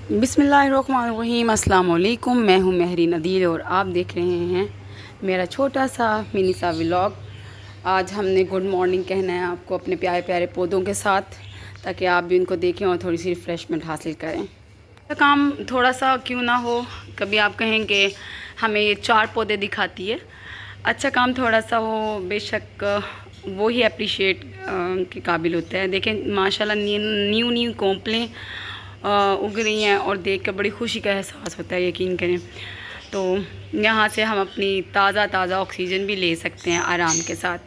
बिस्मिल्लाहिर्रहमानिर्रहीम, अस्सलाम वालेकुम। मैं हूँ महरीन अदील और आप देख रहे हैं मेरा छोटा सा मिनी सा व्लॉग। आज हमने गुड मॉर्निंग कहना है आपको अपने प्यारे प्यारे पौधों के साथ, ताकि आप भी उनको देखें और थोड़ी सी रिफ़्रेशमेंट हासिल करें। काम थोड़ा सा क्यों ना हो, कभी आप कहें कि हमें ये 4 पौधे दिखाती है, अच्छा काम थोड़ा सा हो, बेशक वो ही अप्रिशिएट के काबिल होता है। देखें माशाल्लाह न्यू न्यू कोंपलें उग रही हैं और देख कर बड़ी खुशी का एहसास होता है, यकीन करें। तो यहाँ से हम अपनी ताज़ा ऑक्सीजन भी ले सकते हैं आराम के साथ।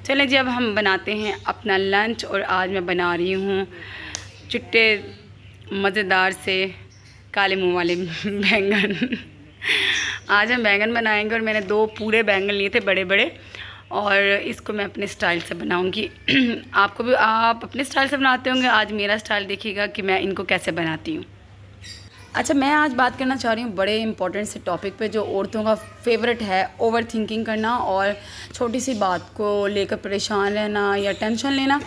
चलें जी, अब हम बनाते हैं अपना लंच। और आज मैं बना रही हूँ चिट्टे मज़ेदार से काले मुँह वाले बैंगन। आज हम बैंगन बनाएंगे और मैंने 2 पूरे बैंगन लिए थे बड़े बड़े, और इसको मैं अपने स्टाइल से बनाऊंगी। आपको भी आप अपने स्टाइल से बनाते होंगे, आज मेरा स्टाइल देखिएगा कि मैं इनको कैसे बनाती हूँ। अच्छा, मैं आज बात करना चाह रही हूँ बड़े इंपॉर्टेंट से टॉपिक पे, जो औरतों का फेवरेट है, ओवर थिंकिंग करना और छोटी सी बात को लेकर परेशान रहना या टेंशन लेना।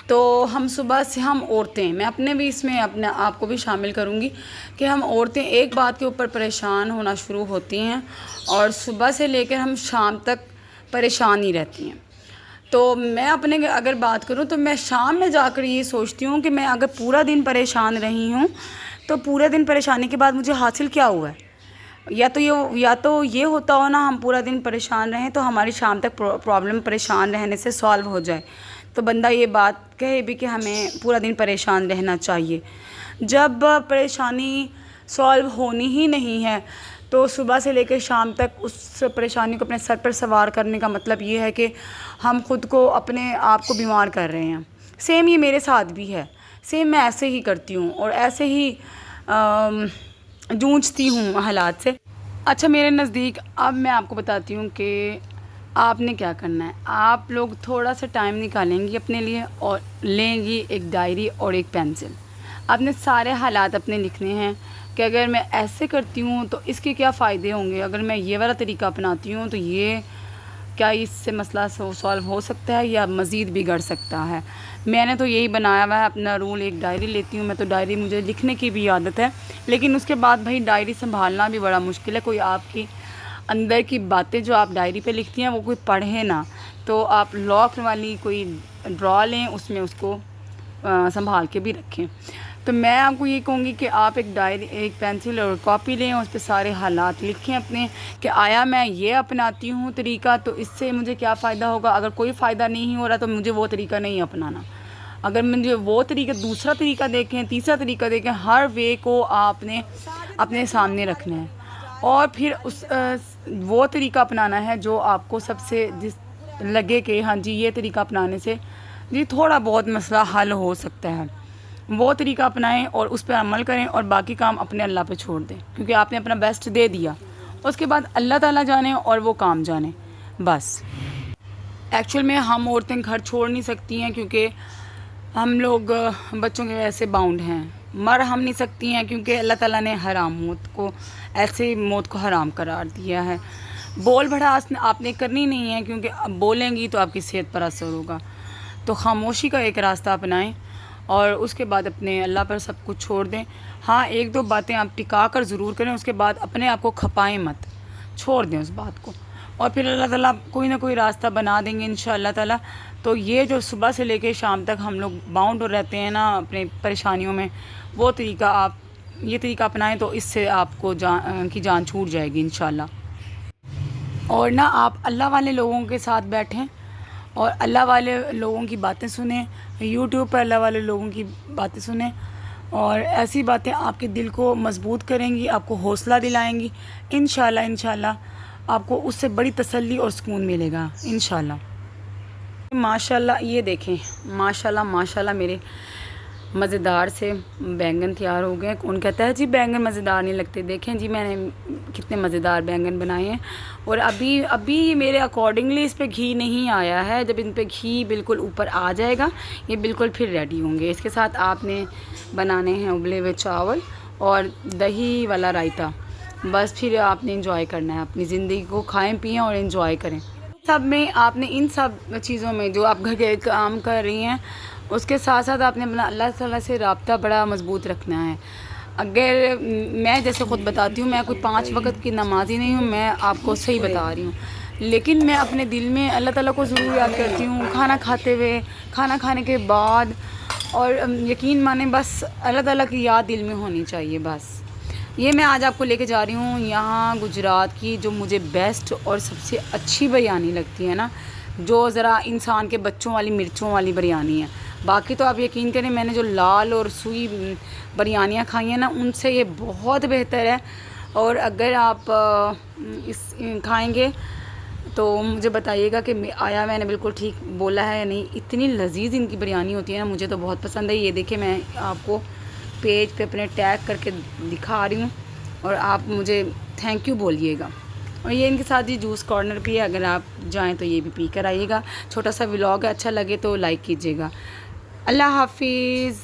तो हम सुबह से हम औरतें, मैं अपने भी इसमें अपने आप को भी शामिल करूँगी कि हम औरतें एक बात के ऊपर परेशान होना शुरू होती हैं और सुबह से लेकर हम शाम तक परेशान ही रहती हैं। तो मैं अपने अगर बात करूं तो मैं शाम में जाकर ये सोचती हूँ कि मैं अगर पूरा दिन परेशान रही हूँ तो पूरे दिन परेशानी के बाद मुझे हासिल क्या हुआ है। या तो ये होता हो ना, हम पूरा दिन परेशान रहें तो हमारी शाम तक प्रॉब्लम परेशान रहने से सॉल्व हो जाए। तो बंदा ये बात कहे भी कि हमें पूरा दिन परेशान रहना चाहिए। जब परेशानी सॉल्व होनी ही नहीं है तो सुबह से लेकर शाम तक उस परेशानी को अपने सर पर सवार करने का मतलब ये है कि हम ख़ुद को, अपने आप को बीमार कर रहे हैं। सेम ये मेरे साथ भी है, सेम मैं ऐसे ही करती हूँ और ऐसे ही जूझती हूँ हालात से। अच्छा, मेरे नज़दीक अब मैं आपको बताती हूँ कि आपने क्या करना है। आप लोग थोड़ा सा टाइम निकालेंगी अपने लिए और लेंगी एक डायरी और एक पेंसिल। आपने सारे हालात अपने लिखने हैं कि अगर मैं ऐसे करती हूँ तो इसके क्या फ़ायदे होंगे, अगर मैं ये वाला तरीका अपनाती हूँ तो ये क्या इससे मसला सॉल्व हो सकता है या मज़ीद बिगड़ सकता है। मैंने तो यही बनाया हुआ है अपना रूल। एक डायरी लेती हूँ मैं, तो डायरी मुझे लिखने की भी आदत है, लेकिन उसके बाद भाई डायरी संभालना भी बड़ा मुश्किल है। कोई आपकी अंदर की बातें जो आप डायरी पे लिखती हैं वो कोई पढ़े ना, तो आप लॉक वाली कोई ड्रॉ लें, उसमें उसको संभाल के भी रखें। तो मैं आपको ये कहूँगी कि आप एक डायरी, एक पेंसिल और कॉपी लें, उस पर सारे हालात लिखें अपने कि आया मैं ये अपनाती हूँ तरीका तो इससे मुझे क्या फ़ायदा होगा। अगर कोई फ़ायदा नहीं हो रहा तो मुझे वो तरीका नहीं अपनाना। अगर मुझे वो तरीका, दूसरा तरीका देखें, तीसरा तरीका देखें, हर वे को आपने अपने सामने रखना है और फिर वो तरीका अपनाना है जो आपको सबसे जिस लगे कि हाँ जी ये तरीका अपनाने से जी थोड़ा बहुत मसला हल हो सकता है, वो तरीका अपनाएं और उस पर अमल करें और बाकी काम अपने अल्लाह पे छोड़ दें, क्योंकि आपने अपना बेस्ट दे दिया। उसके बाद अल्लाह ताला जाने और वो काम जाने बस। एक्चुअल में हम औरतें घर छोड़ नहीं सकती हैं, क्योंकि हम लोग बच्चों की वजह से बाउंड हैं। मर हम नहीं सकती हैं क्योंकि अल्लाह ताला ने हराम मौत को, ऐसे मौत को हराम करार दिया है। बोल भड़ास आपने करनी नहीं है, क्योंकि अब बोलेंगी तो आपकी सेहत पर असर होगा। तो खामोशी का एक रास्ता अपनाएं और उसके बाद अपने अल्लाह पर सब कुछ छोड़ दें। हाँ, 1-2 बातें आप टिका कर ज़रूर करें, उसके बाद अपने आप को खपाएं मत, छोड़ दें उस बात को, और फिर अल्लाह ताला कोई ना कोई रास्ता बना देंगे इंशाअल्लाह ताला। तो ये जो सुबह से लेकर शाम तक हम लोग बाउंड रहते हैं ना अपने परेशानियों में, वो तरीका आप ये तरीका अपनाएं तो इससे आपको जान छूट जाएगी इंशाअल्लाह। और ना आप अल्लाह वाले लोगों के साथ बैठें और अल्लाह वाले लोगों की बातें सुने, यूट्यूब पर अल्लाह वाले लोगों की बातें सुने, और ऐसी बातें आपके दिल को मजबूत करेंगी, आपको हौसला दिलाएंगी। इंशाल्लाह आपको उससे बड़ी तसल्ली और सुकून मिलेगा इंशाल्लाह। माशाल्लाह, ये देखें, माशाल्लाह मेरे मज़ेदार से बैंगन तैयार हो गए। कौन कहता है जी बैंगन मज़ेदार नहीं लगते। देखें जी मैंने कितने मज़ेदार बैंगन बनाए हैं, और अभी मेरे अकॉर्डिंगली इस पे घी नहीं आया है। जब इन पे घी बिल्कुल ऊपर आ जाएगा ये बिल्कुल फिर रेडी होंगे। इसके साथ आपने बनाने हैं उबले हुए चावल और दही वाला रायता। बस फिर आपने इंजॉय करना है, अपनी ज़िंदगी को खाएं पिएं और इंजॉय करें। सब में आपने इन सब चीज़ों में जो आप घर के काम कर रही हैं उसके साथ साथ आपने अपना अल्लाह ताला से राब्ता बड़ा मज़बूत रखना है। अगर मैं जैसे ख़ुद बताती हूँ, मैं कोई 5 वक़्त की नमाज़ी नहीं हूँ, मैं आपको सही बता रही हूँ। लेकिन मैं अपने दिल में अल्लाह ताला को ज़रूर याद करती हूँ, खाना खाते हुए, खाना खाने के बाद, और यकीन माने बस अल्लाह ताला की याद दिल में होनी चाहिए बस। ये मैं आज आपको लेके जा रही हूँ यहाँ गुजरात की जो मुझे बेस्ट और सबसे अच्छी बिरयानी लगती है ना, जो ज़रा इंसान के बच्चों वाली मिर्चों वाली बिरयानी है। बाकी तो आप यकीन करें, मैंने जो लाल और सुई बिरयानियाँ खाई हैं ना, उनसे ये बहुत बेहतर है। और अगर आप इस खाएंगे तो मुझे बताइएगा कि आया मैंने बिल्कुल ठीक बोला है या नहीं। इतनी लजीज इनकी बिरयानी होती है ना, मुझे तो बहुत पसंद है। ये देखिए, मैं आपको पेज पे अपने टैग करके दिखा रही हूँ और आप मुझे थैंक यू बोलिएगा। और ये इनके साथ ही जूस कॉर्नर भी है, अगर आप जाएं तो ये भी पी कर आइएगा। छोटा सा व्लॉग है, अच्छा लगे तो लाइक कीजिएगा। अल्लाह हाफिज़।